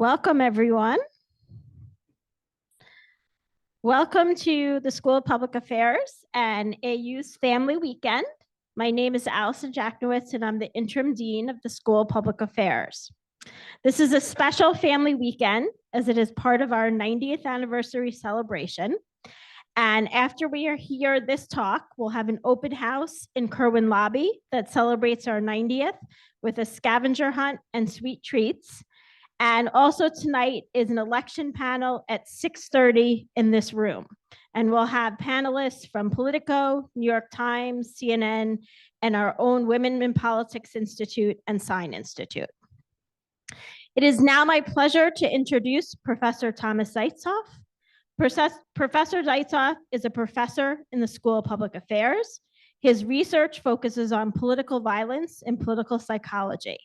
Welcome, everyone. Welcome to the School of Public Affairs and AU's Family Weekend. My name is Allison Jacknowitz, and I'm the Interim Dean of the School of Public Affairs. This is a special family weekend as it is part of our 90th anniversary celebration. And after we are here this talk, we'll have an open house in Kerwin Lobby that celebrates our 90th with a scavenger hunt and sweet treats. And also tonight is an election panel at 6:30 in this room. And we'll have panelists from Politico, New York Times, CNN, and our own Women in Politics Institute and Sign Institute. It is now my pleasure to introduce Professor Thomas Zeitzoff. Professor Zeitzoff is a professor in the School of Public Affairs. His research focuses on political violence and political psychology.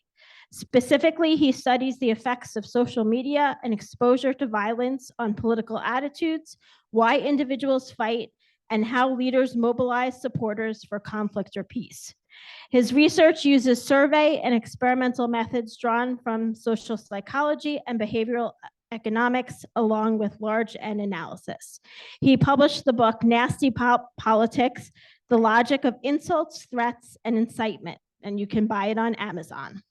Specifically, he studies the effects of social media and exposure to violence on political attitudes, why individuals fight, and how leaders mobilize supporters for conflict or peace. His research uses survey and experimental methods drawn from social psychology and behavioral economics, along with large N analysis. He published the book Nasty Politics: The Logic of Insults, Threats, and Incitement, and you can buy it on Amazon.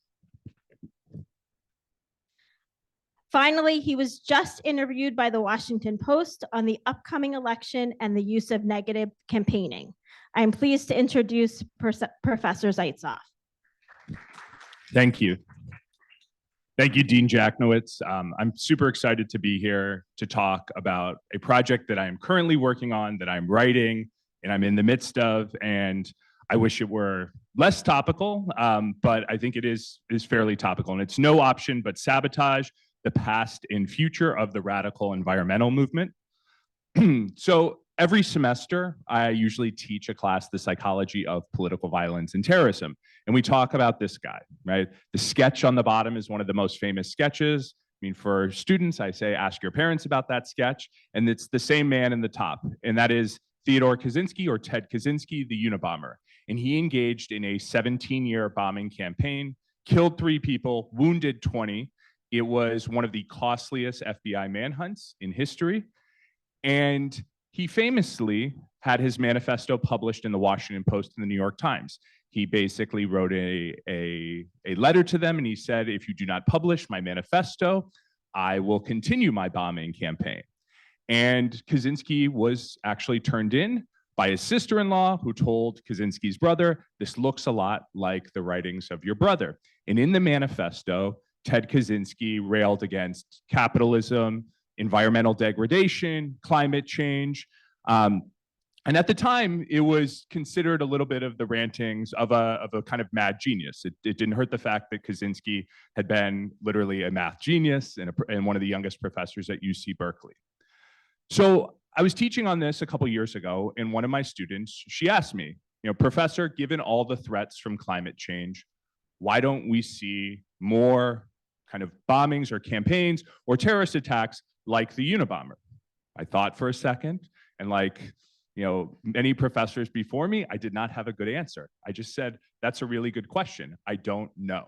Finally, he was just interviewed by the Washington Post on the upcoming election and the use of negative campaigning. I'm pleased to introduce Professor Zeitzoff. Thank you. Thank you, Dean Jacknowitz. I'm super excited to be here to talk about a project that I am currently working on, that I'm writing, and I'm in the midst of, and I wish it were less topical, but I think it is fairly topical, and it's No Option But Sabotage: The Past and Future of the Radical Environmental Movement. So every semester, I usually teach a class, The Psychology of Political Violence and Terrorism. And we talk about this guy, right? The sketch on the bottom is one of the most famous sketches. I mean, for students, I say, ask your parents about that sketch. And it's the same man in the top. And that is Theodore Kaczynski, or Ted Kaczynski, the Unabomber. And he engaged in a 17-year bombing campaign, killed 3 people, wounded 20. It was one of the costliest FBI manhunts in history. And he famously had his manifesto published in the Washington Post and the New York Times. He basically wrote a letter to them, and he said, if you do not publish my manifesto, I will continue my bombing campaign. And Kaczynski was actually turned in by his sister-in-law, who told Kaczynski's brother, this looks a lot like the writings of your brother. And in the manifesto, Ted Kaczynski railed against capitalism, environmental degradation, climate change. And at the time, it was considered a little bit of the rantings of a kind of mad genius. It didn't hurt the fact that Kaczynski had been literally a math genius and one of the youngest professors at UC Berkeley. So I was teaching on this a couple years ago, and one of my students, she asked me, Professor, given all the threats from climate change, why don't we see more kind of bombings or campaigns or terrorist attacks like the Unabomber? I thought for a second, and like, many professors before me, I did not have a good answer. I just said, that's a really good question. I don't know.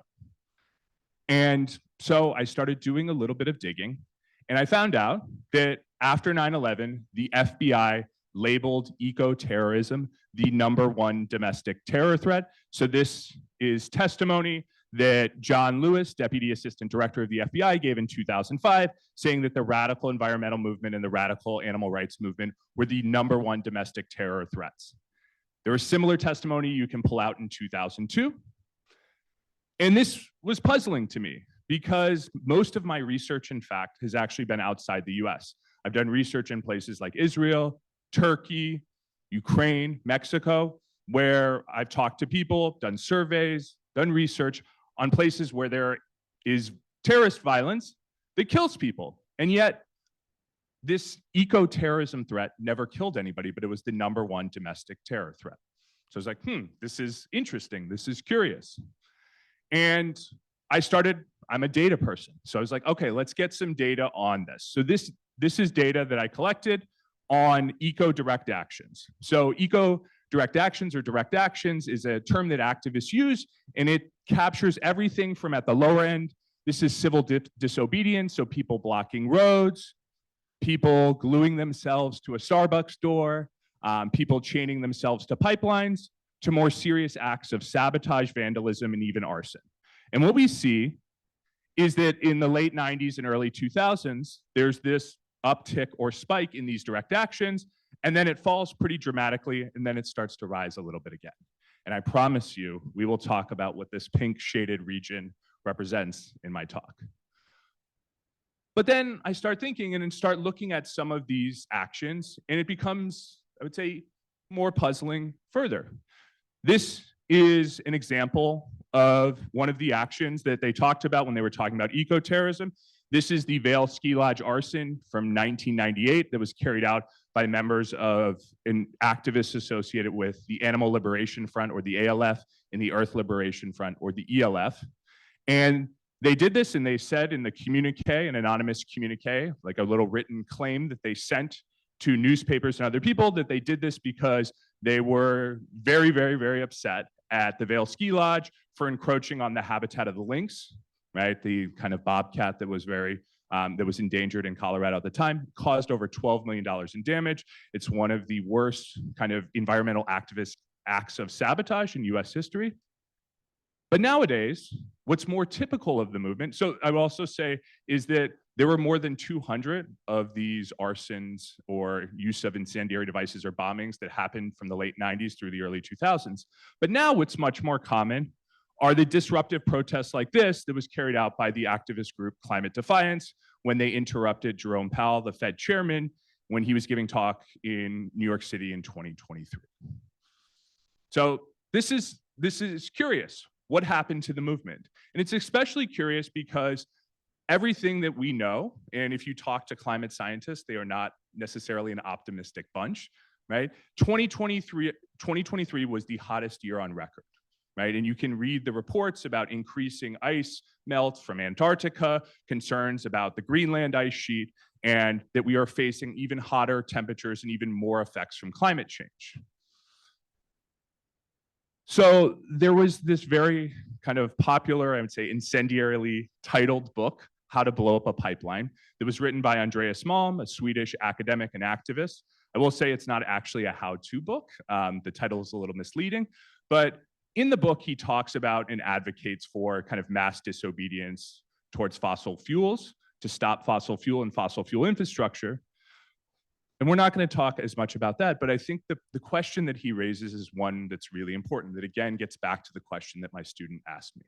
And so I started doing a little bit of digging, and I found out that after 9/11, the FBI labeled eco-terrorism the #1 domestic terror threat. So this is testimony that John Lewis, Deputy Assistant Director of the FBI, gave in 2005, saying that the radical environmental movement and the radical animal rights movement were the #1 domestic terror threats. There was similar testimony you can pull out in 2002. And this was puzzling to me because most of my research, in fact, has actually been outside the US. I've done research in places like Israel, Turkey, Ukraine, Mexico, where I've talked to people, done surveys, done research on places where there is terrorist violence that kills people. And yet, this eco-terrorism threat never killed anybody, but it was the #1 domestic terror threat. So I was like, this is interesting. This is curious. And I'm a data person. So I was like, okay, let's get some data on this. So this is data that I collected on eco-direct actions. So eco-direct actions or direct actions is a term that activists use, and it captures everything from at the lower end. This is civil disobedience, so people blocking roads, people gluing themselves to a Starbucks door, people chaining themselves to pipelines, to more serious acts of sabotage, vandalism, and even arson. And what we see is that in the late 90s and early 2000s, there's this uptick or spike in these direct actions, and then it falls pretty dramatically, and then it starts to rise a little bit again. And I promise you, we will talk about what this pink shaded region represents in my talk. But then I start thinking and then start looking at some of these actions, and it becomes, I would say, more puzzling further. This is an example of one of the actions that they talked about when they were talking about eco-terrorism. This is the Vail Ski Lodge arson from 1998 that was carried out by members of an activists associated with the Animal Liberation Front, or the ALF, and the Earth Liberation Front, or the ELF. And they did this, and they said in the communique, an anonymous communique, like a little written claim that they sent to newspapers and other people, that they did this because they were very, very, very upset at the Vail Ski Lodge for encroaching on the habitat of the lynx, right? The kind of bobcat that was that was endangered in Colorado at the time, caused over $12 million in damage. It's one of the worst kind of environmental activist acts of sabotage in US history. But nowadays, what's more typical of the movement, so I will also say, is that there were more than 200 of these arsons or use of incendiary devices or bombings that happened from the late 90s through the early 2000s. But now what's much more common are the disruptive protests like this that was carried out by the activist group Climate Defiance when they interrupted Jerome Powell, the Fed chairman, when he was giving talk in New York City in 2023. So this is curious. What happened to the movement? And it's especially curious because everything that we know, and if you talk to climate scientists, they are not necessarily an optimistic bunch, right? 2023 was the hottest year on record, right? And you can read the reports about increasing ice melt from Antarctica, concerns about the Greenland ice sheet, and that we are facing even hotter temperatures and even more effects from climate change. So there was this very kind of popular, I would say, incendiarily titled book, How to Blow Up a Pipeline, that was written by Andreas Malm, a Swedish academic and activist. I will say it's not actually a how-to book. The title is a little misleading, but in the book, he talks about and advocates for kind of mass disobedience towards fossil fuels to stop fossil fuel and fossil fuel infrastructure. And we're not going to talk as much about that, but I think the question that he raises is one that's really important, that again gets back to the question that my student asked me.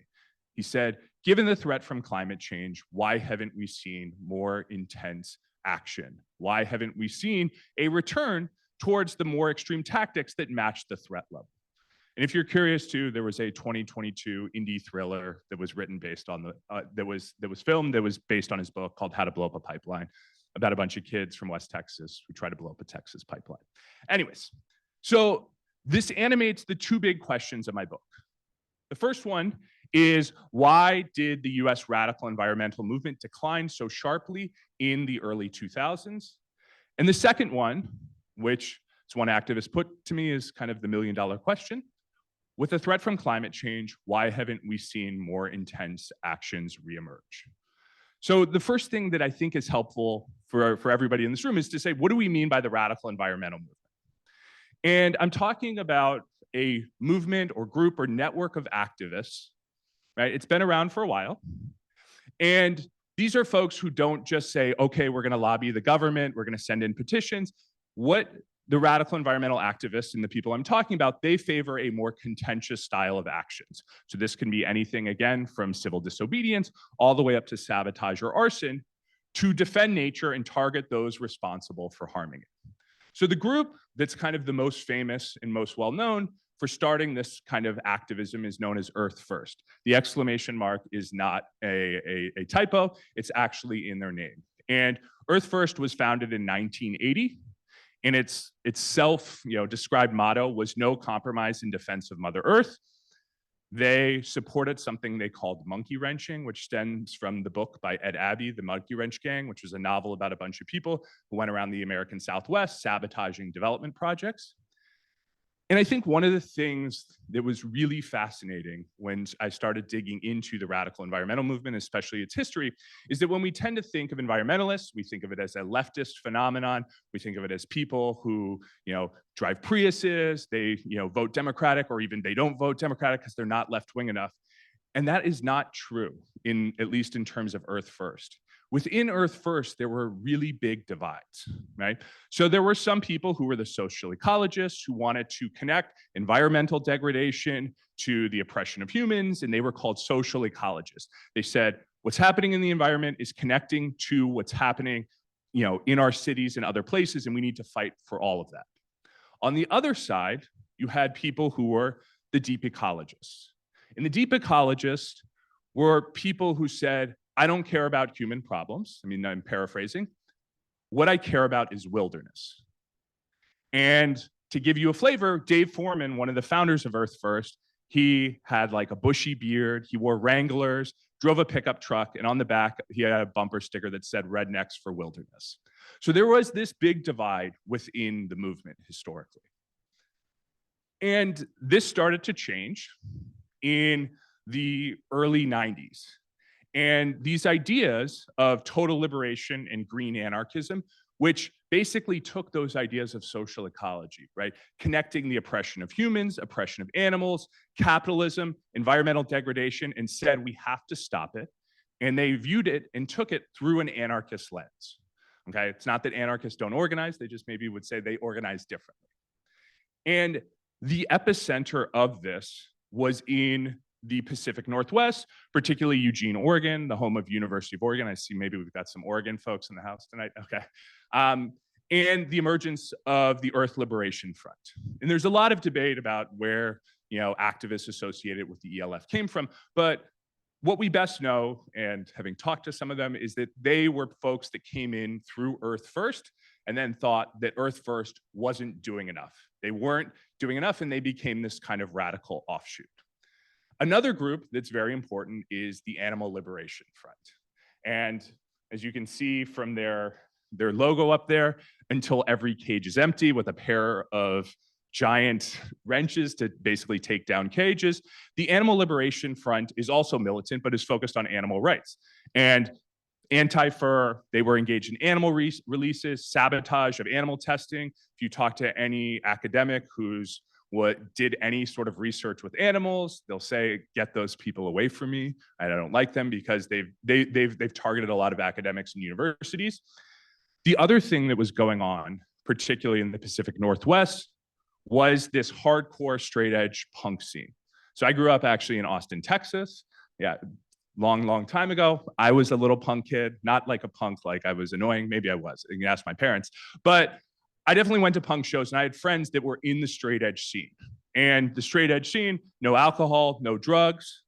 He said, given the threat from climate change, why haven't we seen more intense action? Why haven't we seen a return towards the more extreme tactics that match the threat level? And if you're curious too, there was a 2022 indie thriller that was written based on that was filmed that was based on his book called How to Blow Up a Pipeline, about a bunch of kids from West Texas who try to blow up a Texas pipeline. Anyways, so this animates the two big questions of my book. The first one is, why did the US radical environmental movement decline so sharply in the early 2000s? And the second one, which one activist put to me is kind of the million-dollar question, with the threat from climate change, why haven't we seen more intense actions reemerge? So the first thing that I think is helpful for everybody in this room is to say, what do we mean by the radical environmental movement? And I'm talking about a movement or group or network of activists, right? It's been around for a while. And these are folks who don't just say, okay, we're going to lobby the government, we're going to send in petitions. What the radical environmental activists and the people I'm talking about, they favor a more contentious style of actions. So this can be anything, again, from civil disobedience all the way up to sabotage or arson to defend nature and target those responsible for harming it. So the group that's kind of the most famous and most well-known for starting this kind of activism is known as Earth First. The exclamation mark is not a typo, it's actually in their name. And Earth First was founded in 1980. And its self-described motto was no compromise in defense of Mother Earth. They supported something they called monkey wrenching, which stems from the book by Ed Abbey, The Monkey Wrench Gang, which was a novel about a bunch of people who went around the American Southwest sabotaging development projects. And I think one of the things that was really fascinating when I started digging into the radical environmental movement, especially its history, is that when we tend to think of environmentalists, we think of it as a leftist phenomenon. We think of it as people who, drive Priuses, they, vote Democratic, or even they don't vote Democratic because they're not left-wing enough. And that is not true, at least in terms of Earth First. Within Earth First, there were really big divides, right? So there were some people who were the social ecologists who wanted to connect environmental degradation to the oppression of humans, and they were called social ecologists. They said, what's happening in the environment is connecting to what's happening, in our cities and other places, and we need to fight for all of that. On the other side, you had people who were the deep ecologists. And the deep ecologists were people who said, I don't care about human problems. I mean, I'm paraphrasing. What I care about is wilderness. And to give you a flavor, Dave Foreman, one of the founders of Earth First, he had like a bushy beard, he wore Wranglers, drove a pickup truck, and on the back, he had a bumper sticker that said Rednecks for Wilderness. So there was this big divide within the movement historically. And this started to change in the early 90s. And these ideas of total liberation and green anarchism, which basically took those ideas of social ecology, right? Connecting the oppression of humans, oppression of animals, capitalism, environmental degradation, and said we have to stop it. And they viewed it and took it through an anarchist lens. Okay, it's not that anarchists don't organize, they just maybe would say they organize differently. And the epicenter of this was in the Pacific Northwest, particularly Eugene, Oregon, the home of University of Oregon. I see maybe we've got some Oregon folks in the house tonight. Okay. And the emergence of the Earth Liberation Front. And there's a lot of debate about where, activists associated with the ELF came from. But what we best know, and having talked to some of them, is that they were folks that came in through Earth First and then thought that Earth First wasn't doing enough. They weren't doing enough, and they became this kind of radical offshoot. Another group that's very important is the Animal Liberation Front. And as you can see from their logo up there, until every cage is empty, with a pair of giant wrenches to basically take down cages. The Animal Liberation Front is also militant, but is focused on animal rights. And anti-fur, they were engaged in animal releases, sabotage of animal testing. If you talk to any academic who's did any sort of research with animals, they'll say, get those people away from me. I don't like them because they've targeted a lot of academics and universities. The other thing that was going on, particularly in the Pacific Northwest, was this hardcore straight edge punk scene. So I grew up actually in Austin, Texas. Yeah, long time ago. I was a little punk kid, not like a punk, like I was annoying. Maybe I was. You can ask my parents. But I definitely went to punk shows, and I had friends that were in the straight edge scene. And the straight edge scene, no alcohol, no drugs,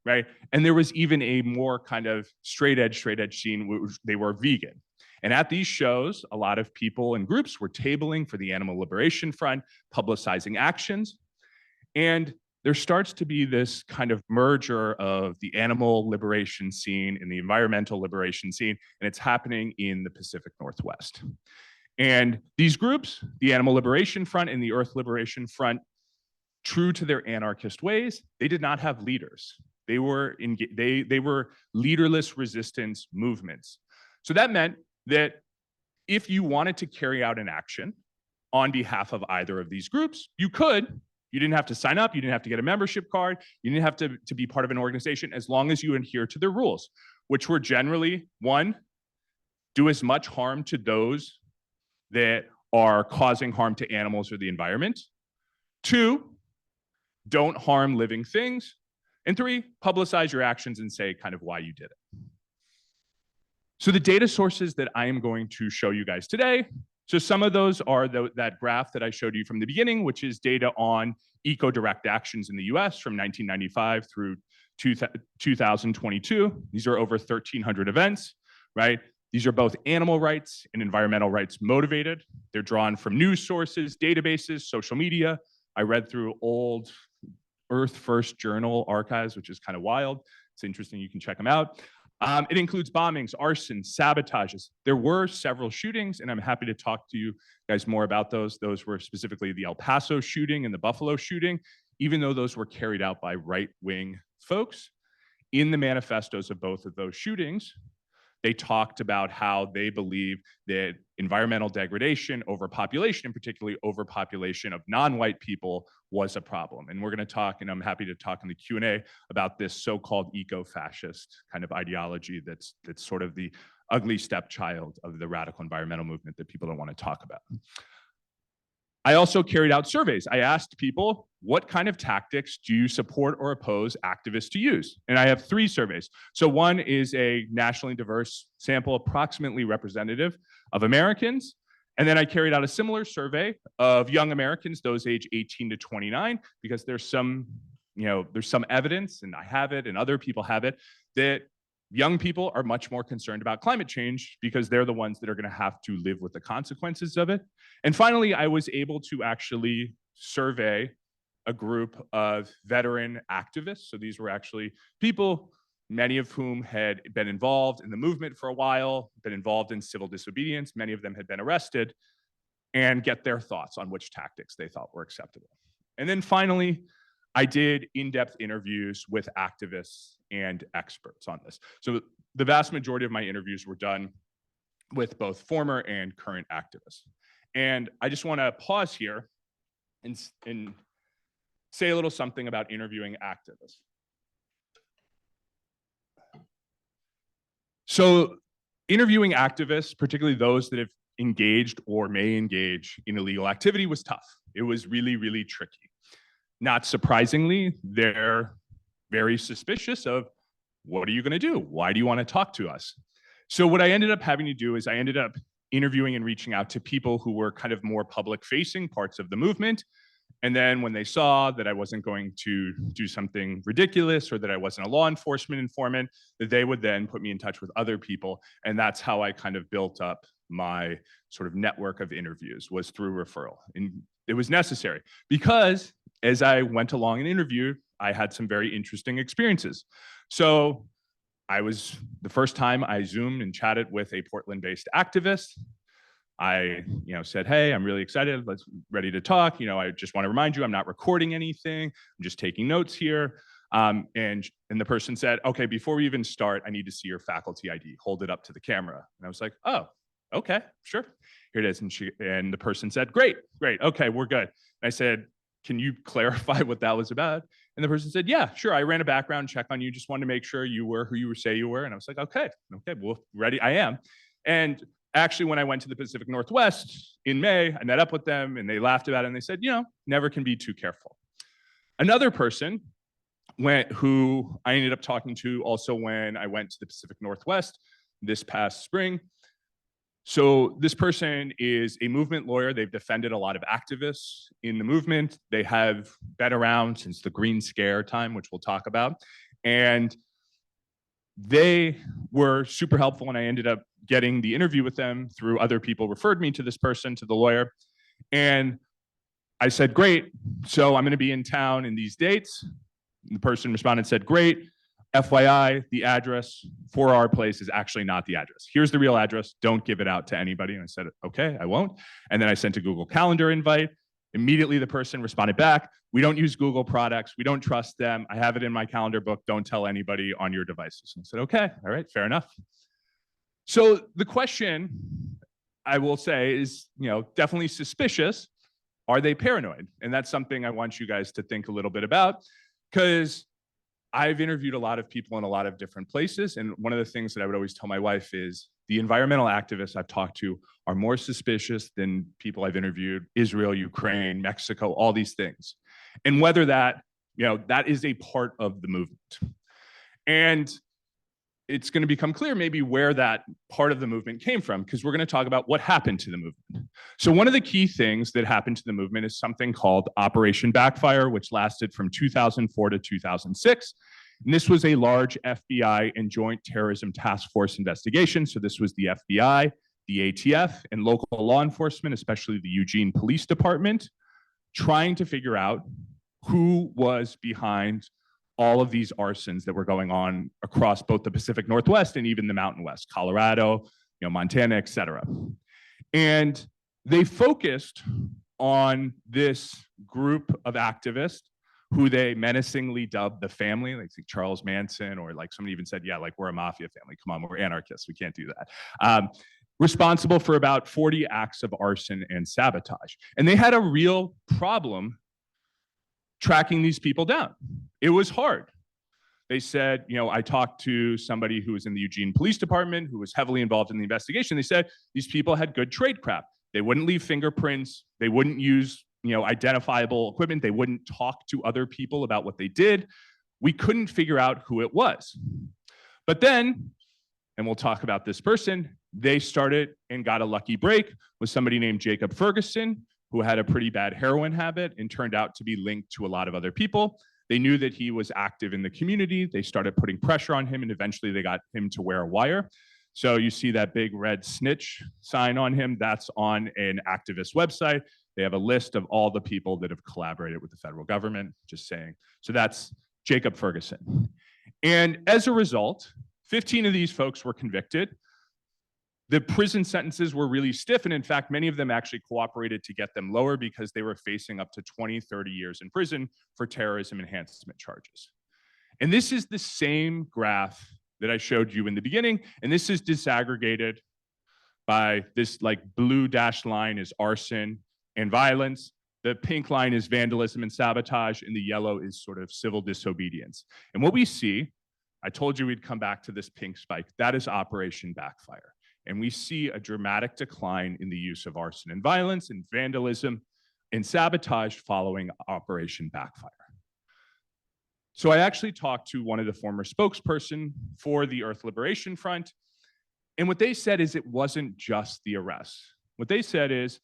right? And there was even a more kind of straight edge scene where they were vegan. And at these shows, a lot of people and groups were tabling for the Animal Liberation Front, publicizing actions. And there starts to be this kind of merger of the animal liberation scene and the environmental liberation scene, and it's happening in the Pacific Northwest. And these groups, the Animal Liberation Front and the Earth Liberation Front, true to their anarchist ways, they did not have leaders. They were leaderless resistance movements. So that meant that if you wanted to carry out an action on behalf of either of these groups, you could. You didn't have to sign up. You didn't have to get a membership card. You didn't have to be part of an organization, as long as you adhere to their rules, which were generally, one, do as much harm to those that are causing harm to animals or the environment. Two, don't harm living things. And three, publicize your actions and say kind of why you did it. So the data sources that I am going to show you guys today, so some of those are that graph that I showed you from the beginning, which is data on eco-direct actions in the US from 1995 through 2022. These are over 1,300 events, right? These are both animal rights and environmental rights motivated. They're drawn from news sources, databases, social media. I read through old Earth First Journal archives, which is kind of wild. It's interesting, you can check them out. It includes bombings, arson, sabotages. There were several shootings, and I'm happy to talk to you guys more about those. Those were specifically the El Paso shooting and the Buffalo shooting, even though those were carried out by right-wing folks. In the manifestos of both of those shootings, they talked about how they believe that environmental degradation, overpopulation, and particularly overpopulation of non-white people, was a problem. And we're going to talk, and I'm happy to talk in the Q&A about this so-called eco-fascist kind of ideology that's sort of the ugly stepchild of the radical environmental movement that people don't want to talk about. I also carried out surveys. I asked people, what kind of tactics do you support or oppose activists to use? And I have 3 surveys. So one is a nationally diverse sample, approximately representative of Americans. And then I carried out a similar survey of young Americans, those age 18 to 29, because there's some evidence, and I have it, and other people have it, that young people are much more concerned about climate change because they're the ones that are going to have to live with the consequences of it. And finally, I was able to actually survey a group of veteran activists. So these were actually people, many of whom had been involved in the movement for a while, been involved in civil disobedience. Many of them had been arrested, and get their thoughts on which tactics they thought were acceptable. And then finally, I did in-depth interviews with activists and experts on this. So the vast majority of my interviews were done with both former and current activists. And I just want to pause here and say a little something about interviewing activists. So interviewing activists, particularly those that have engaged or may engage in illegal activity, was tough. It was really, really tricky. Not surprisingly, they're very suspicious of, what are you going to do? Why do you want to talk to us? So what I ended up having to do is I ended up interviewing and reaching out to people who were kind of more public-facing parts of the movement. And then when they saw that I wasn't going to do something ridiculous or that I wasn't a law enforcement informant, that they would then put me in touch with other people. And that's how I kind of built up my sort of network of interviews, was through referral. And it was necessary because as I went along an interview, I had some very interesting experiences. So the first time I Zoomed and chatted with a Portland-based activist. I said, hey, I'm really excited, ready to talk. I just want to remind you, I'm not recording anything. I'm just taking notes here. And the person said, okay, before we even start, I need to see your faculty ID. Hold it up to the camera. And I was like, oh, okay, sure. Here it is. And the person said, great, okay, we're good. And I said, can you clarify what that was about? And the person said, yeah, sure. I ran a background check on you. Just wanted to make sure you were who you say you were. And I was like, okay, well, ready, I am. And actually, when I went to the Pacific Northwest in May, I met up with them and they laughed about it and they said, never can be too careful. Another person who I ended up talking to also when I went to the Pacific Northwest this past spring. So this person is a movement lawyer. They've defended a lot of activists in the movement. They have been around since the Green Scare time, which we'll talk about. And they were super helpful, and I ended up getting the interview with them through other people referred me to this person, to the lawyer. And I said, great, so I'm going to be in town in these dates. And the person responded and said, great. FYI, the address for our place is actually not the address. Here's the real address. Don't give it out to anybody. And I said, okay, I won't. And then I sent a Google Calendar invite. Immediately, the person responded back, we don't use Google products. We don't trust them. I have it in my calendar book. Don't tell anybody on your devices. And I said, okay, all right, fair enough. So the question, I will say, is definitely suspicious. Are they paranoid? And that's something I want you guys to think a little bit about, because I've interviewed a lot of people in a lot of different places. And one of the things that I would always tell my wife is the environmental activists I've talked to are more suspicious than people I've interviewed, Israel, Ukraine, Mexico, all these things. And whether that is a part of the movement. And it's going to become clear maybe where that part of the movement came from, because we're going to talk about what happened to the movement. So one of the key things that happened to the movement is something called Operation Backfire, which lasted from 2004 to 2006. And this was a large FBI and Joint Terrorism Task Force investigation. So this was the FBI, the ATF, and local law enforcement, especially the Eugene Police Department, trying to figure out who was behind all of these arsons that were going on across both the Pacific Northwest and even the Mountain West, Colorado, Montana, et cetera. And they focused on this group of activists who they menacingly dubbed the family, like Charles Manson, or like somebody even said, yeah, like we're a mafia family. Come on, we're anarchists. We can't do that. Responsible for about 40 acts of arson and sabotage. And they had a real problem tracking these people down. It was hard. They said, I talked to somebody who was in the Eugene Police Department who was heavily involved in the investigation. They said these people had good trade craft. They wouldn't leave fingerprints. They wouldn't use, identifiable equipment. They wouldn't talk to other people about what they did. We couldn't figure out who it was. But then, and we'll talk about this person, they started and got a lucky break with somebody named Jacob Ferguson, who had a pretty bad heroin habit and turned out to be linked to a lot of other people. They knew that he was active in the community. They started putting pressure on him, and eventually they got him to wear a wire. So you see that big red snitch sign on him. That's on an activist website. They have a list of all the people that have collaborated with the federal government, just saying. So that's Jacob Ferguson. And as a result, 15 of these folks were convicted. The prison sentences were really stiff, and in fact, many of them actually cooperated to get them lower because they were facing up to 20, 30 years in prison for terrorism enhancement charges. And this is the same graph that I showed you in the beginning, and this is disaggregated by this like blue dashed line is arson and violence. The pink line is vandalism and sabotage, and the yellow is sort of civil disobedience. And what we see, I told you we'd come back to this pink spike, that is Operation Backfire. And we see a dramatic decline in the use of arson and violence and vandalism and sabotage following Operation Backfire. So I actually talked to one of the former spokesperson for the Earth Liberation Front, and what they said is it wasn't just the arrests. What they said is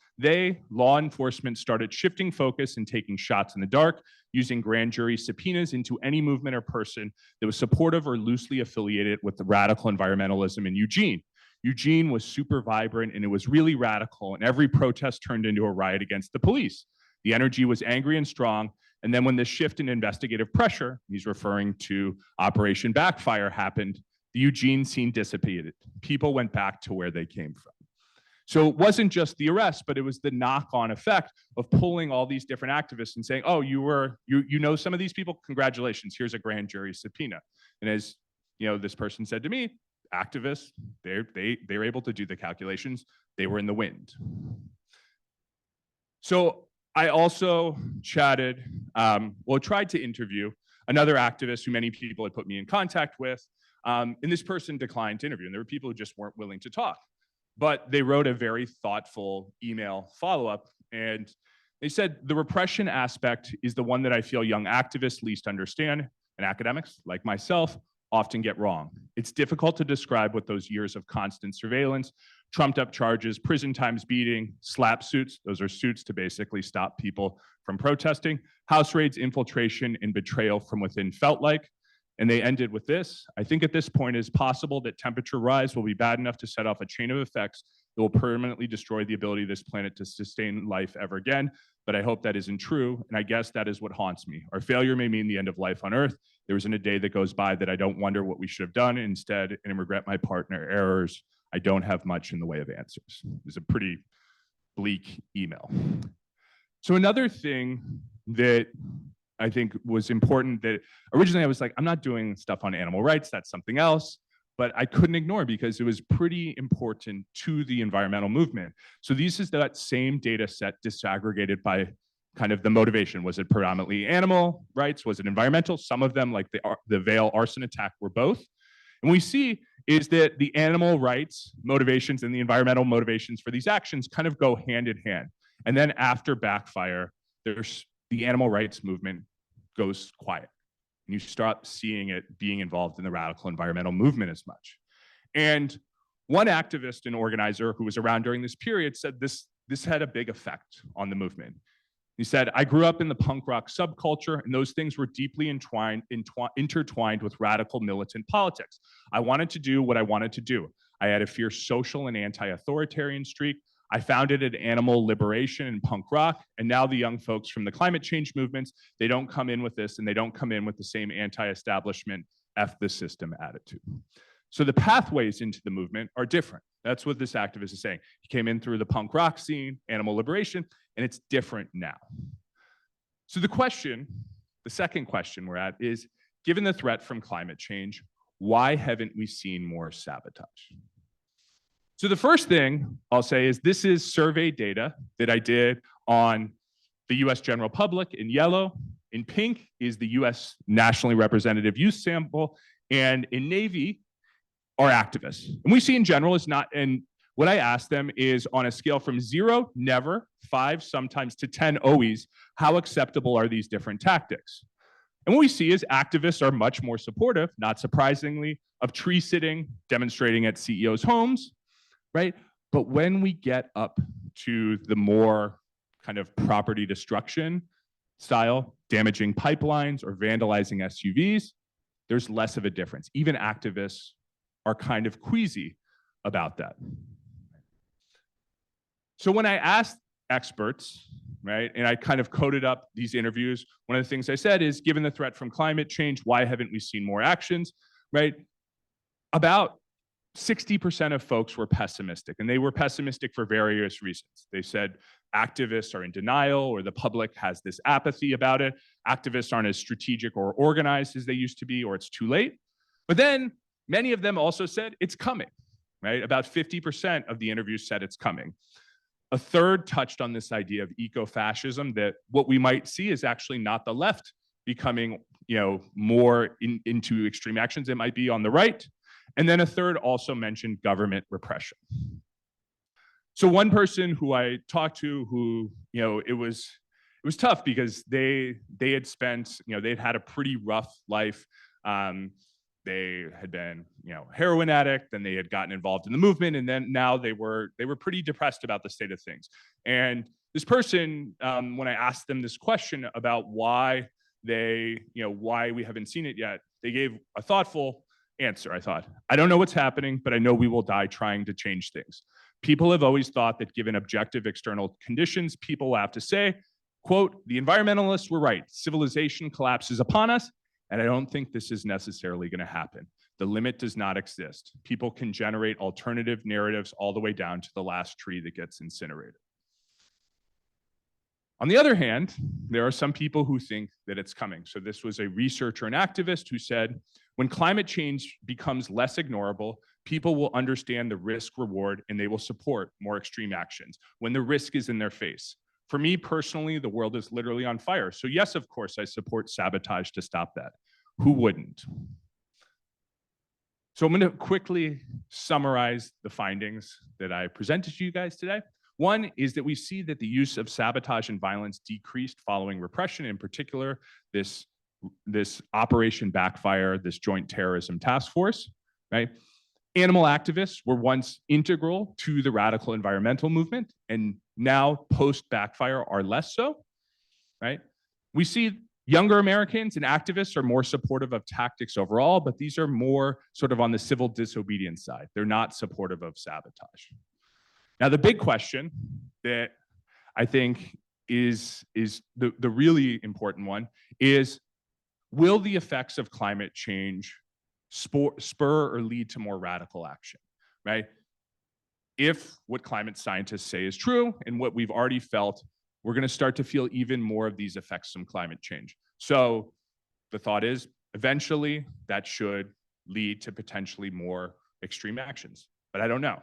law enforcement, started shifting focus and taking shots in the dark, using grand jury subpoenas into any movement or person that was supportive or loosely affiliated with the radical environmentalism in Eugene. Eugene was super vibrant and it was really radical, and every protest turned into a riot against the police. The energy was angry and strong, and then when the shift in investigative pressure, he's referring to Operation Backfire, happened, the Eugene scene dissipated. People went back to where they came from. So it wasn't just the arrest, but it was the knock-on effect of pulling all these different activists and saying, oh, you know some of these people? Congratulations, here's a grand jury subpoena. And as this person said to me, activists, they're able to do the calculations. They were in the wind. So I also chatted, tried to interview another activist who many people had put me in contact with, and this person declined to interview, and there were people who just weren't willing to talk. But they wrote a very thoughtful email follow-up, and they said, the repression aspect is the one that I feel young activists least understand, and academics, like myself, often get wrong. It's difficult to describe what those years of constant surveillance, trumped up charges, prison times beating, slap suits, those are suits to basically stop people from protesting, house raids, infiltration, and betrayal from within felt like. And they ended with this: I think at this point it is possible that temperature rise will be bad enough to set off a chain of effects that will permanently destroy the ability of this planet to sustain life ever again. But I hope that isn't true, and I guess that is what haunts me. Our failure may mean the end of life on Earth. There isn't a day that goes by that I don't wonder what we should have done instead, and regret my partner errors. I don't have much in the way of answers. It's a pretty bleak email. So another thing that I think was important, that originally I was like, I'm not doing stuff on animal rights, that's something else, but I couldn't ignore because it was pretty important to the environmental movement. So this is that same data set disaggregated by kind of the motivation. Was it predominantly animal rights? Was it environmental? Some of them, like the Vail arson attack, were both. And what we see is that the animal rights motivations and the environmental motivations for these actions kind of go hand in hand. And then after Backfire, there's the animal rights movement goes quiet. And you start seeing it being involved in the radical environmental movement as much. And one activist and organizer who was around during this period said this had a big effect on the movement. He said, I grew up in the punk rock subculture, and those things were deeply intertwined with radical militant politics. I wanted to do what I wanted to do. I had a fierce social and anti-authoritarian streak. I founded an animal liberation and punk rock, and now the young folks from the climate change movements, they don't come in with this, and they don't come in with the same anti-establishment, F the system attitude. So the pathways into the movement are different. That's what this activist is saying. He came in through the punk rock scene, animal liberation, and it's different now. So the second question we're at is, given the threat from climate change, why haven't we seen more sabotage? So the first thing I'll say is this is survey data that I did on the US general public in yellow. In pink is the US nationally representative youth sample, and in navy are activists. And we see in general is not, and what I asked them is on a scale from 0, never, 5, sometimes, to 10, always, how acceptable are these different tactics? And what we see is activists are much more supportive, not surprisingly, of tree sitting, demonstrating at CEOs' homes, right? But when we get up to the more kind of property destruction style, damaging pipelines or vandalizing SUVs, there's less of a difference. Even activists are kind of queasy about that. So when I asked experts, right, and I kind of coded up these interviews, one of the things I said is, given the threat from climate change, why haven't we seen more actions, right? About 60% of folks were pessimistic, and they were pessimistic for various reasons. They said activists are in denial, or the public has this apathy about it. Activists aren't as strategic or organized as they used to be, or it's too late. But then many of them also said it's coming, right? About 50% of the interviews said it's coming. A third touched on this idea of eco-fascism, that what we might see is actually not the left becoming, more into extreme actions. It might be on the right. And then a third also mentioned government repression. So one person who I talked to, who, it was tough because they had spent, they'd had a pretty rough life. They had been, heroin addict, then they had gotten involved in the movement, and then now they were pretty depressed about the state of things. And this person, when I asked them this question about why why we haven't seen it yet, they gave a thoughtful answer. I thought, I don't know what's happening, but I know we will die trying to change things. People have always thought that given objective external conditions, people will have to say, quote, the environmentalists were right. Civilization collapses upon us. And I don't think this is necessarily going to happen. The limit does not exist. People can generate alternative narratives all the way down to the last tree that gets incinerated. On the other hand, there are some people who think that it's coming. So this was a researcher and activist who said, when climate change becomes less ignorable, people will understand the risk reward and they will support more extreme actions when the risk is in their face. For me personally, the world is literally on fire. So yes, of course, I support sabotage to stop that. Who wouldn't? So I'm going to quickly summarize the findings that I presented to you guys today. One is that we see that the use of sabotage and violence decreased following repression, in particular, this Operation Backfire, this joint terrorism task force, right? Animal activists were once integral to the radical environmental movement, and now post-Backfire are less so, right? We see younger Americans and activists are more supportive of tactics overall, but these are more sort of on the civil disobedience side. They're not supportive of sabotage. Now, the big question that I think is the really important one is, will the effects of climate change spur or lead to more radical action, right? If what climate scientists say is true and what we've already felt, we're going to start to feel even more of these effects from climate change. So the thought is, eventually, that should lead to potentially more extreme actions. But I don't know.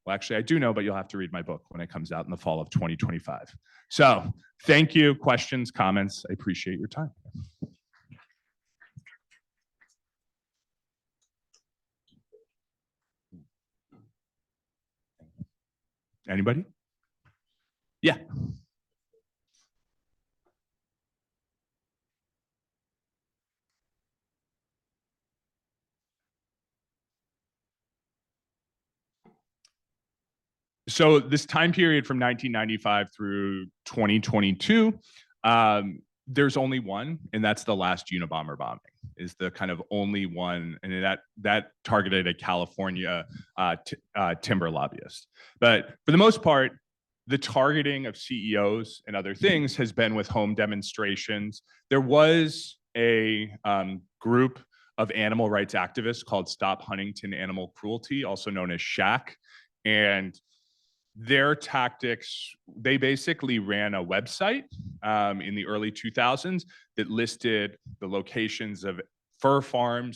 Well, actually, I do know, but you'll have to read my book when it comes out in the fall of 2025. So thank you. Questions, comments? I appreciate your time. Anybody? Yeah. So this time period from 1995 through 2022, there's only one, and that's the last Unabomber bombing is the kind of only one, and that targeted a California timber lobbyist. But for the most part, the targeting of CEOs and other things has been with home demonstrations. There was a group of animal rights activists called Stop Huntington Animal Cruelty, also known as SHAC, and their tactics, they basically ran a website in the early 2000s that listed the locations of fur farm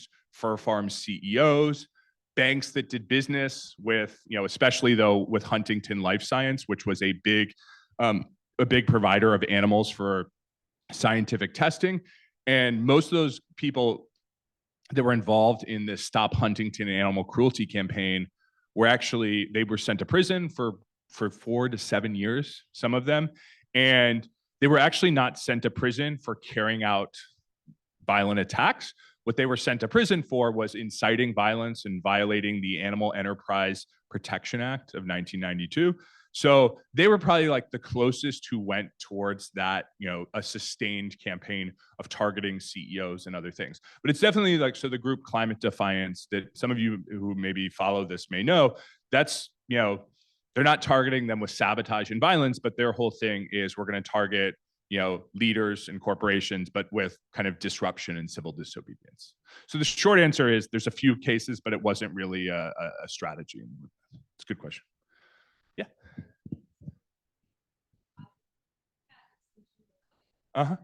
CEOs, banks that did business with, especially though with Huntington Life Science, which was a big provider of animals for scientific testing. And most of those people that were involved in this Stop Huntington Animal Cruelty campaign they were sent to prison for 4 to 7 years, some of them. And they were actually not sent to prison for carrying out violent attacks. What they were sent to prison for was inciting violence and violating the Animal Enterprise Protection Act of 1992. So they were probably like the closest who went towards that, a sustained campaign of targeting CEOs and other things. But it's definitely like, so the group Climate Defiance that some of you who maybe follow this may know, that's, they're not targeting them with sabotage and violence, but their whole thing is we're going to target, leaders and corporations, but with kind of disruption and civil disobedience. So the short answer is there's a few cases, but it wasn't really a strategy. It's a good question. Yeah. Uh-huh.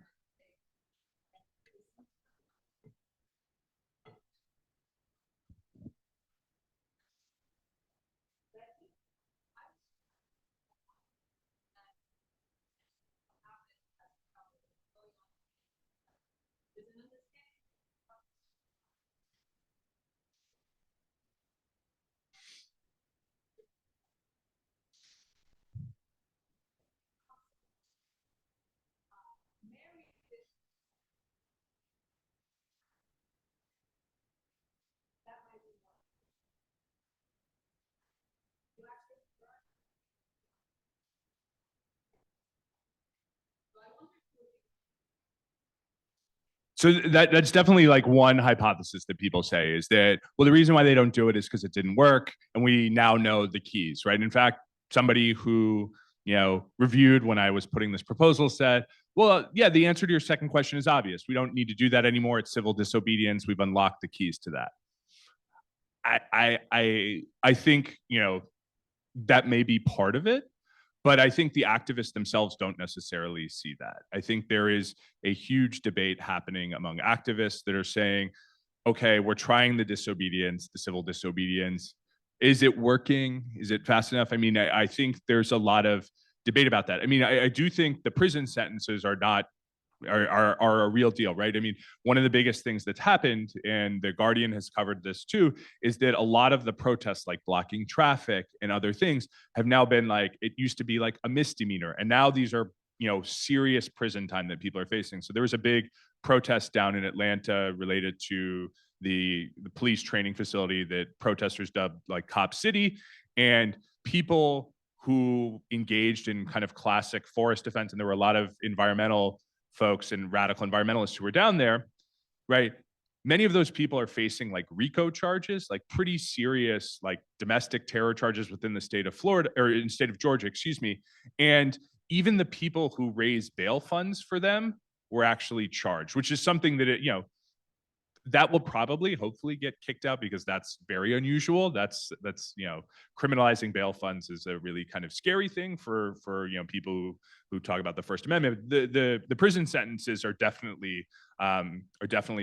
So that's definitely like one hypothesis that people say is that, well, the reason why they don't do it is because it didn't work. And we now know the keys, right? In fact, somebody who, reviewed when I was putting this proposal said, well, yeah, the answer to your second question is obvious. We don't need to do that anymore. It's civil disobedience. We've unlocked the keys to that. I think, that may be part of it. But I think the activists themselves don't necessarily see that. I think there is a huge debate happening among activists that are saying, okay, we're trying the disobedience, the civil disobedience. Is it working? Is it fast enough? I mean, I think there's a lot of debate about that. I mean, I do think the prison sentences are a real deal, right? I mean, one of the biggest things that's happened, and The Guardian has covered this too, is that a lot of the protests, like blocking traffic and other things, have now been like, it used to be like a misdemeanor, and now these are, serious prison time that people are facing. So there was a big protest down in Atlanta related to the police training facility that protesters dubbed like Cop City, and people who engaged in kind of classic forest defense, and there were a lot of environmental folks and radical environmentalists who were down there, right? Many of those people are facing like RICO charges, like pretty serious, like domestic terror charges within the state of Florida, or in the state of Georgia, excuse me. And even the people who raise bail funds for them were actually charged, which is something that that will probably hopefully get kicked out because that's very unusual. That's criminalizing bail funds is a really kind of scary thing for people who talk about the First Amendment. The prison sentences are definitely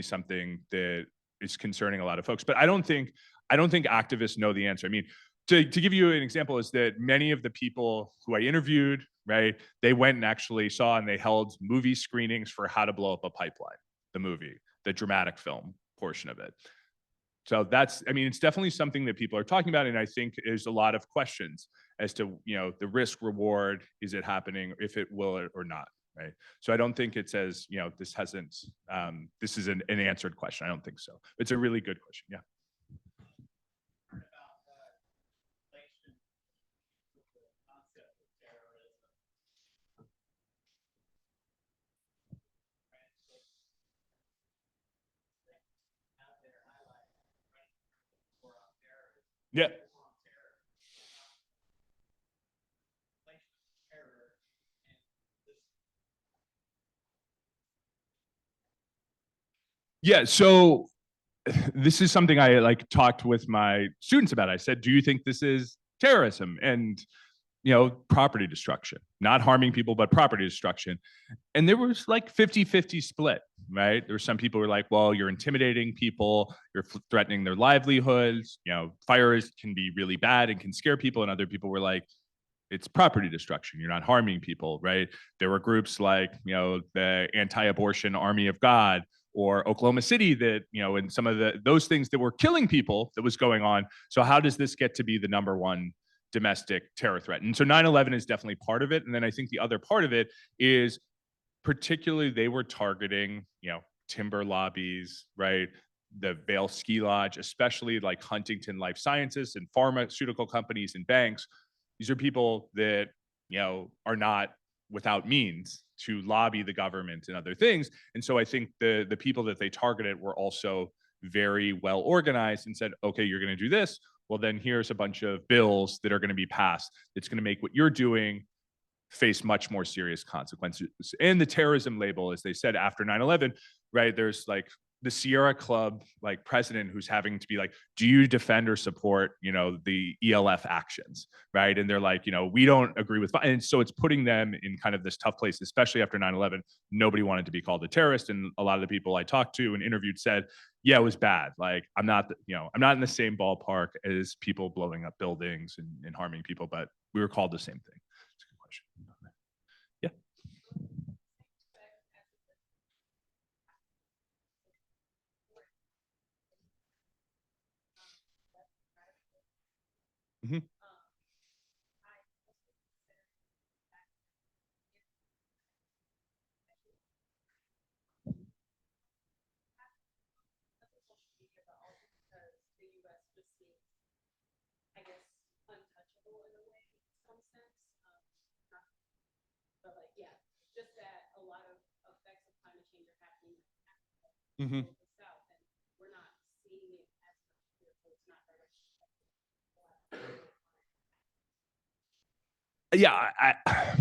something that is concerning a lot of folks. But I don't think activists know the answer. I mean, to give you an example is that many of the people who I interviewed, right, they went and actually saw and they held movie screenings for How to Blow Up a Pipeline, the movie, the dramatic film portion of it. So it's definitely something that people are talking about. And I think there's a lot of questions as to, the risk reward, is it happening, if it will or not, right? So I don't think it says, this is an answered question. I don't think so. It's a really good question. Yeah. Yeah. Yeah, so this is something I like talked with my students about. I said, "Do you think this is terrorism?" And property destruction, not harming people, but property destruction. And there was like 50-50 split, right? There were some people who were like, well, you're intimidating people, you're threatening their livelihoods, fires can be really bad and can scare people. And other people were like, it's property destruction, you're not harming people, right? There were groups like, the anti-abortion Army of God, or Oklahoma City that, and some of those things that were killing people that was going on. So how does this get to be the number one domestic terror threat? And so 9/11 is definitely part of it. And then I think the other part of it is particularly they were targeting, timber lobbies, right? The Vail Ski Lodge, especially like Huntington Life Sciences and pharmaceutical companies and banks. These are people that, are not without means to lobby the government and other things. And so I think the people that they targeted were also very well organized and said, okay, you're going to do this. Well, then here's a bunch of bills that are going to be passed that's going to make what you're doing face much more serious consequences. And the terrorism label, as they said after 9/11, right? There's like the Sierra Club like president who's having to be like, do you defend or support, the ELF actions, right? And they're like, we don't agree with, and so it's putting them in kind of this tough place, especially after 9/11. Nobody wanted to be called a terrorist, and a lot of the people I talked to and interviewed said, yeah, it was bad. Like I'm not in the same ballpark as people blowing up buildings and harming people, but we were called the same thing. It's a good question. Yeah. Mm-hmm. Mm-hmm. Yeah,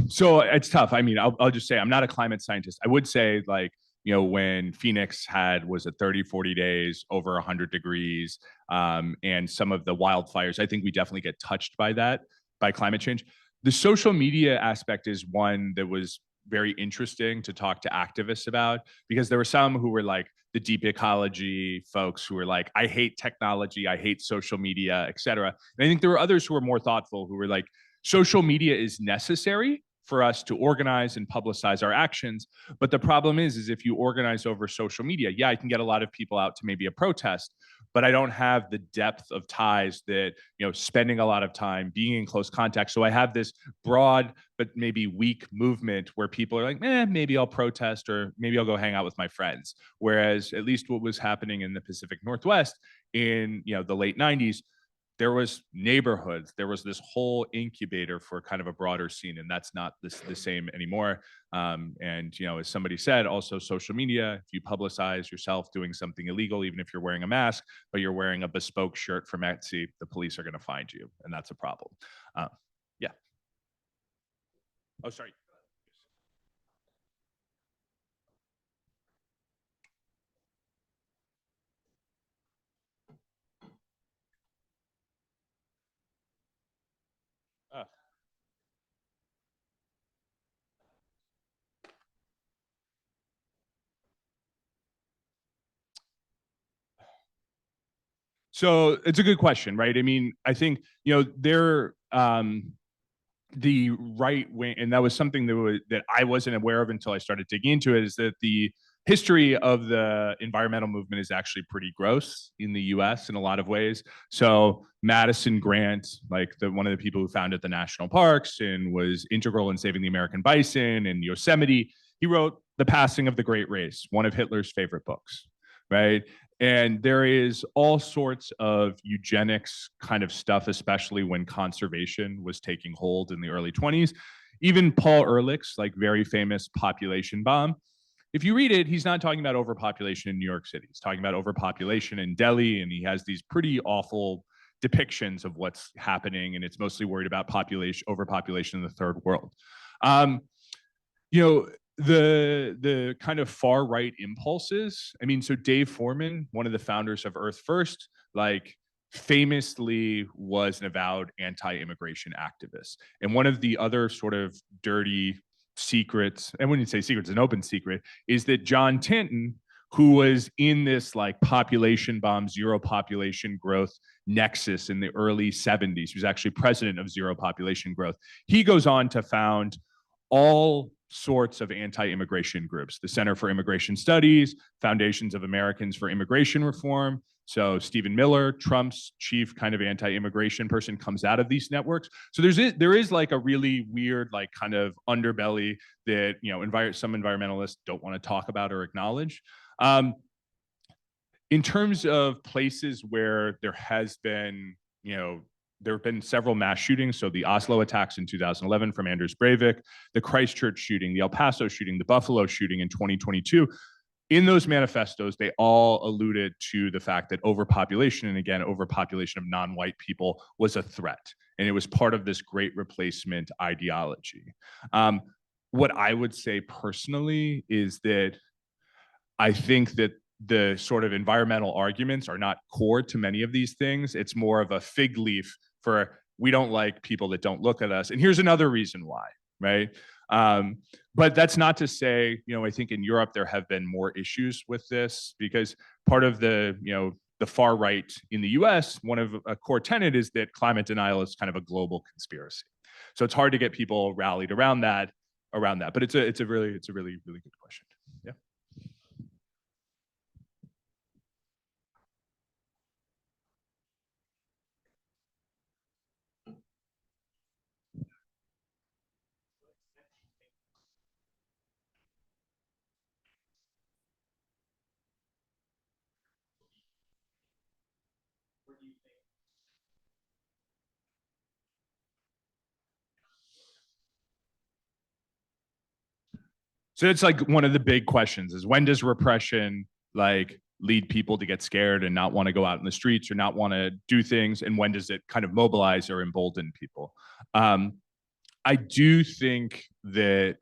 so it's tough. I mean, I'll just say I'm not a climate scientist. I would say like, when Phoenix was it 30, 40 days over 100 degrees, and some of the wildfires, I think we definitely get touched by that, by climate change. The social media aspect is one that was very interesting to talk to activists about, because there were some who were like the deep ecology folks who were like, I hate technology, I hate social media, et cetera. And I think there were others who were more thoughtful, who were like, social media is necessary for us to organize and publicize our actions. But the problem is if you organize over social media, yeah, I can get a lot of people out to maybe a protest, but I don't have the depth of ties that, spending a lot of time being in close contact. So I have this broad, but maybe weak movement where people are like, maybe I'll protest, or maybe I'll go hang out with my friends. Whereas at least what was happening in the Pacific Northwest in, the late 90s, there was neighborhoods, there was this whole incubator for kind of a broader scene, and that's not the same anymore. And as somebody said, also social media, if you publicize yourself doing something illegal, even if you're wearing a mask, but you're wearing a bespoke shirt from Etsy, the police are going to find you, and that's a problem. Yeah. Oh, sorry. Uh, so it's a good question, right? I mean, I think the right wing, and that was something that I wasn't aware of until I started digging into it, is that the history of the environmental movement is actually pretty gross in the US in a lot of ways. So Madison Grant, like one of the people who founded the national parks and was integral in saving the American bison and Yosemite, he wrote The Passing of the Great Race, one of Hitler's favorite books, right? And there is all sorts of eugenics kind of stuff, especially when conservation was taking hold in the early 20s. Even Paul Ehrlich's like very famous Population Bomb, if you read it, he's not talking about overpopulation in New York City. He's talking about overpopulation in Delhi, and he has these pretty awful depictions of what's happening, and it's mostly worried about overpopulation in the third world. Um, the kind of far right impulses. I mean, so Dave Foreman, one of the founders of Earth First, like famously was an avowed anti-immigration activist. And one of the other sort of dirty secrets, and when you say secrets, an open secret, is that John Tinton, who was in this like population bomb, zero population growth nexus in the early 70s, he was actually president of Zero Population Growth. He goes on to found all sorts of anti-immigration groups, the Center for Immigration Studies, Foundations of Americans for Immigration Reform. So Stephen Miller, Trump's chief kind of anti-immigration person, comes out of these networks. So there is like a really weird like kind of underbelly that some environmentalists don't want to talk about or acknowledge. In terms of places where there has been, there have been several mass shootings. So the Oslo attacks in 2011 from Anders Breivik, the Christchurch shooting, the El Paso shooting, the Buffalo shooting in 2022. In those manifestos, they all alluded to the fact that overpopulation, and again, overpopulation of non-white people, was a threat. And it was part of this great replacement ideology. What I would say personally is that I think that the sort of environmental arguments are not core to many of these things. It's more of a fig leaf for we don't like people that don't look at us. And here's another reason why, right? But that's not to say, I think in Europe there have been more issues with this, because part of the far right in the US, one of a core tenet is that climate denial is kind of a global conspiracy. So it's hard to get people rallied around that. But it's a really good question. Yeah. So it's like one of the big questions is, when does repression like lead people to get scared and not want to go out in the streets or not want to do things? And when does it kind of mobilize or embolden people? I do think that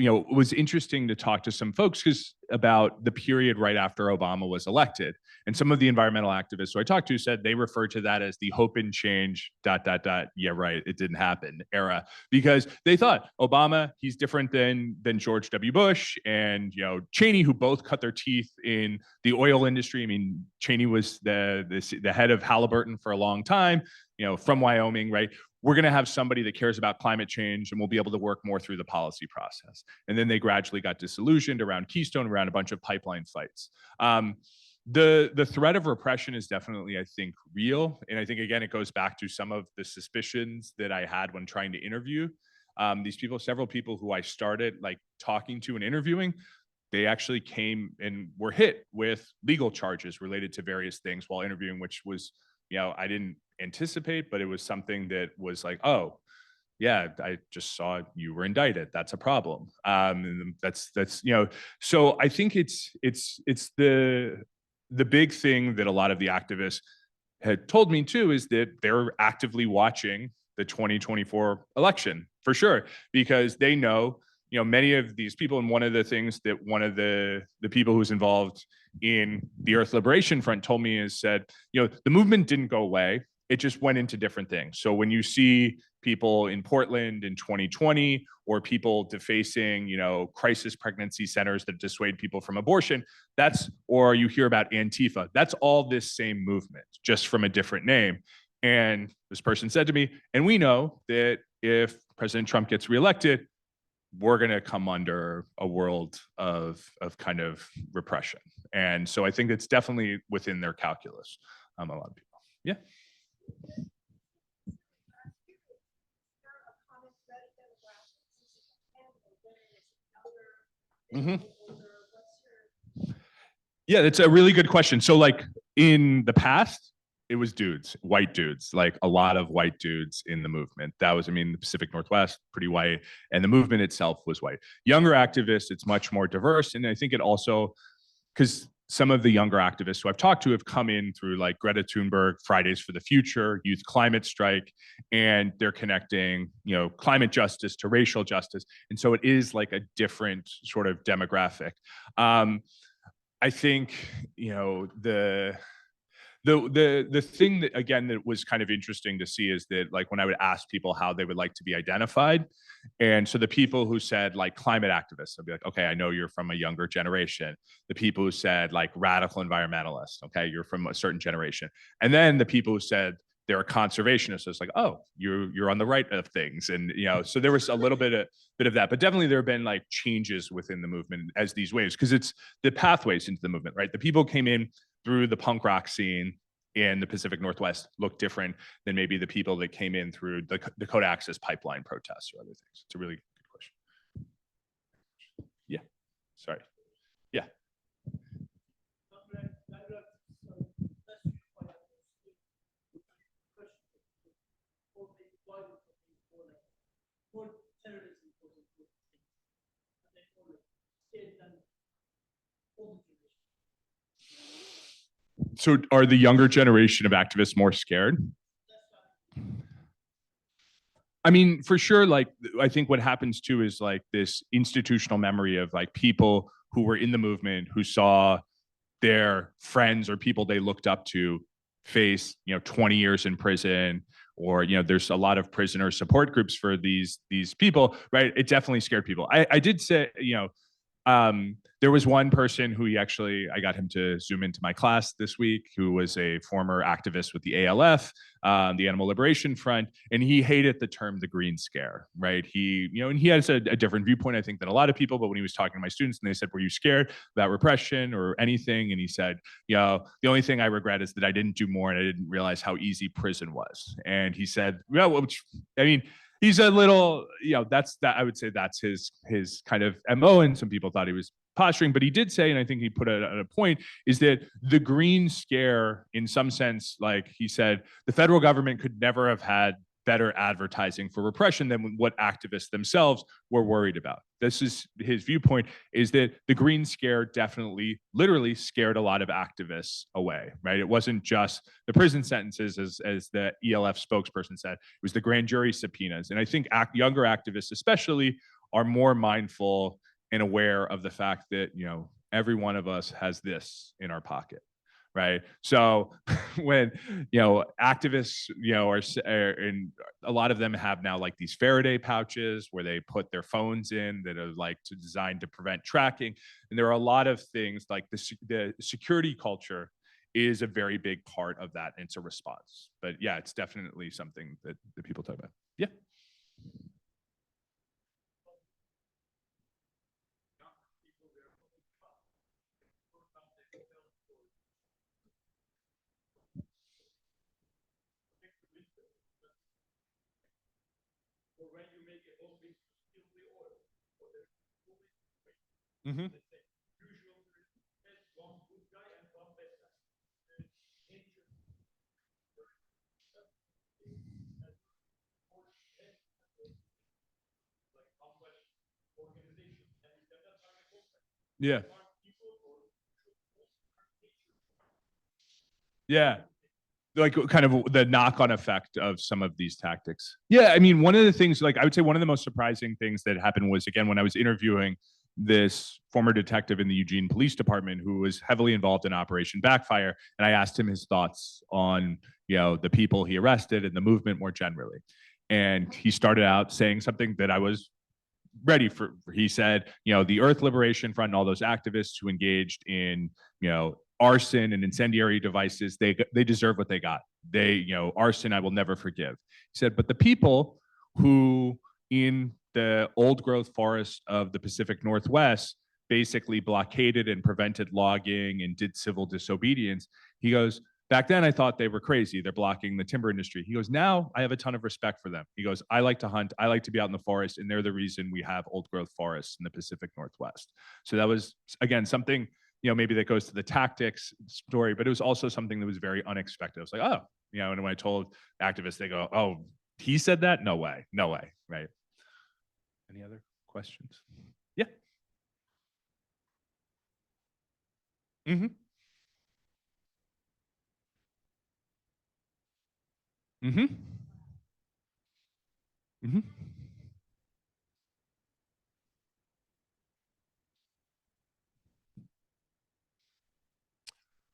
it was interesting to talk to some folks about the period right after Obama was elected. And some of the environmental activists who I talked to said they refer to that as the hope and change ... Yeah, right, it didn't happen era, because they thought Obama, he's different than George W. Bush and Cheney, who both cut their teeth in the oil industry. I mean, Cheney was the head of Halliburton for a long time, from Wyoming, right? We're going to have somebody that cares about climate change, and we'll be able to work more through the policy process. And then they gradually got disillusioned around Keystone, around a bunch of pipeline fights. The threat of repression is definitely, I think, real. And I think, again, it goes back to some of the suspicions that I had when trying to interview these people. Several people who I started like talking to and interviewing, they actually came and were hit with legal charges related to various things while interviewing, which was, I didn't anticipate, but it was something that was like, oh yeah, I just saw you were indicted, that's a problem. And that's so I think it's the big thing that a lot of the activists had told me too, is that they're actively watching the 2024 election for sure, because they know many of these people. And one of the things that one of the people who's involved in the Earth Liberation Front told me is said, the movement didn't go away. It just went into different things. So when you see people in Portland in 2020, or people defacing, crisis pregnancy centers that dissuade people from abortion, or you hear about Antifa, that's all this same movement, just from a different name. And this person said to me, and we know that if President Trump gets reelected, we're going to come under a world of kind of repression. And so I think it's definitely within their calculus, a lot of people. Yeah. Mm-hmm. Yeah, that's a really good question. So like in the past, it was dudes, white dudes, like a lot of white dudes in the movement. That was, the Pacific Northwest, pretty white, and the movement itself was white. Younger activists, it's much more diverse. And I think it also, because some of the younger activists who I've talked to have come in through like Greta Thunberg, Fridays for the Future, Youth Climate Strike, and they're connecting, climate justice to racial justice. And so it is like a different sort of demographic. I think, the thing that, again, that was kind of interesting to see is that, like, when I would ask people how they would like to be identified, and so the people who said like climate activists, I'd be like, okay, I know you're from a younger generation. The people who said like radical environmentalists, okay, you're from a certain generation. And then the people who said they're a conservationist, it's like, oh, you're on the right of things. And so there was a little bit of that, but definitely there have been like changes within the movement as these waves, because it's the pathways into the movement, right? The people came in through the punk rock scene in the Pacific Northwest look different than maybe the people that came in through the Dakota Access Pipeline protests or other things. It's a really good question. Yeah, sorry. Yeah. So are the younger generation of activists more scared? I mean, for sure, like, I think what happens too is like this institutional memory of like people who were in the movement who saw their friends or people they looked up to face 20 years in prison, or there's a lot of prisoner support groups for these people, right? It definitely scared people. I did say, there was one person who I got him to Zoom into my class this week, who was a former activist with the ALF, the Animal Liberation Front, and he hated the term the green scare, right? And he has a different viewpoint, I think, than a lot of people, but when he was talking to my students and they said, were you scared about repression or anything? And he said, the only thing I regret is that I didn't do more and I didn't realize how easy prison was. And he said, well, which, I mean, he's a little, that's that. I would say that's his kind of MO, and some people thought he was posturing, but he did say, and I think he put it at a point, is that the green scare, in some sense, like he said, the federal government could never have had better advertising for repression than what activists themselves were worried about. This is his viewpoint, is that the green scare definitely, literally scared a lot of activists away, right? It wasn't just the prison sentences, as the ELF spokesperson said, it was the grand jury subpoenas. And I think younger activists especially are more mindful and aware of the fact that, every one of us has this in our pocket, right? So when, activists, and a lot of them have now like these Faraday pouches where they put their phones in that are like designed to prevent tracking. And there are a lot of things like the security culture is a very big part of that. And it's a response, but yeah, it's definitely something that people talk about. Yeah. Mm-hmm. Yeah. Yeah. Like kind of the knock-on effect of some of these tactics. Yeah, I mean, one of the things, like I would say one of the most surprising things that happened was, again, when I was interviewing this former detective in the Eugene Police Department who was heavily involved in Operation Backfire, and I asked him his thoughts on, the people he arrested and the movement more generally. And he started out saying something that I was ready for. He said, the Earth Liberation Front and all those activists who engaged in, arson and incendiary devices, they deserve what they got. Arson, I will never forgive. He said, but the people who in the old growth forests of the Pacific Northwest basically blockaded and prevented logging and did civil disobedience, he goes, back then I thought they were crazy. They're blocking the timber industry. He goes, now I have a ton of respect for them. He goes, I like to hunt. I like to be out in the forest. And they're the reason we have old growth forests in the Pacific Northwest. So that was, again, something, maybe that goes to the tactics story, but it was also something that was very unexpected. I was like, oh, and when I told activists, they go, oh, he said that? No way. No way. Right. Any other questions? Yeah. Mm-hmm. Mm-hmm. Mm-hmm.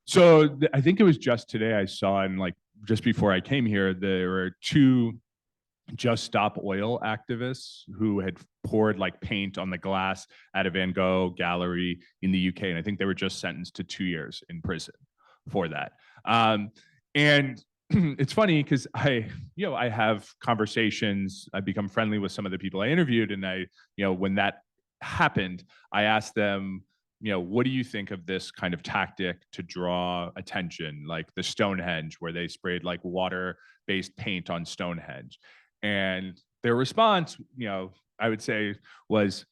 So I think it was just today I saw, and like just before I came here, there were two Just Stop Oil activists who had poured like paint on the glass at a Van Gogh gallery in the UK, and I think they were just sentenced to 2 years in prison for that. And it's funny because I have conversations. I become friendly with some of the people I interviewed, and when that happened, I asked them, what do you think of this kind of tactic to draw attention, like the Stonehenge, where they sprayed like water-based paint on Stonehenge? And their response, I would say was,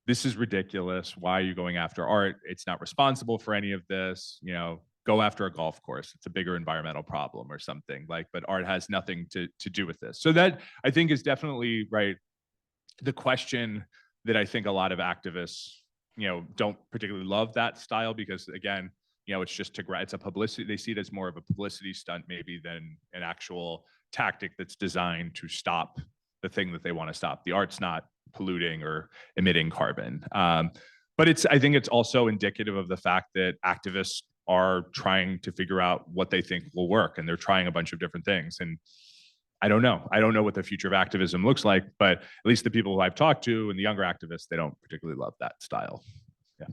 this is ridiculous. Why are you going after art? It's not responsible for any of this. Go after a golf course. It's a bigger environmental problem or something like, but art has nothing to do with this. So that I think is definitely right. The question that I think a lot of activists, don't particularly love that style because again, it's just it's a publicity. They see it as more of a publicity stunt maybe than an actual tactic that's designed to stop the thing that they want to stop. The art's not polluting or emitting carbon. But I think it's also indicative of the fact that activists are trying to figure out what they think will work, and they're trying a bunch of different things. And I don't know. I don't know what the future of activism looks like, but at least the people who I've talked to and the younger activists, they don't particularly love that style. Yeah.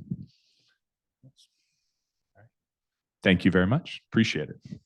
Thank you very much. Appreciate it.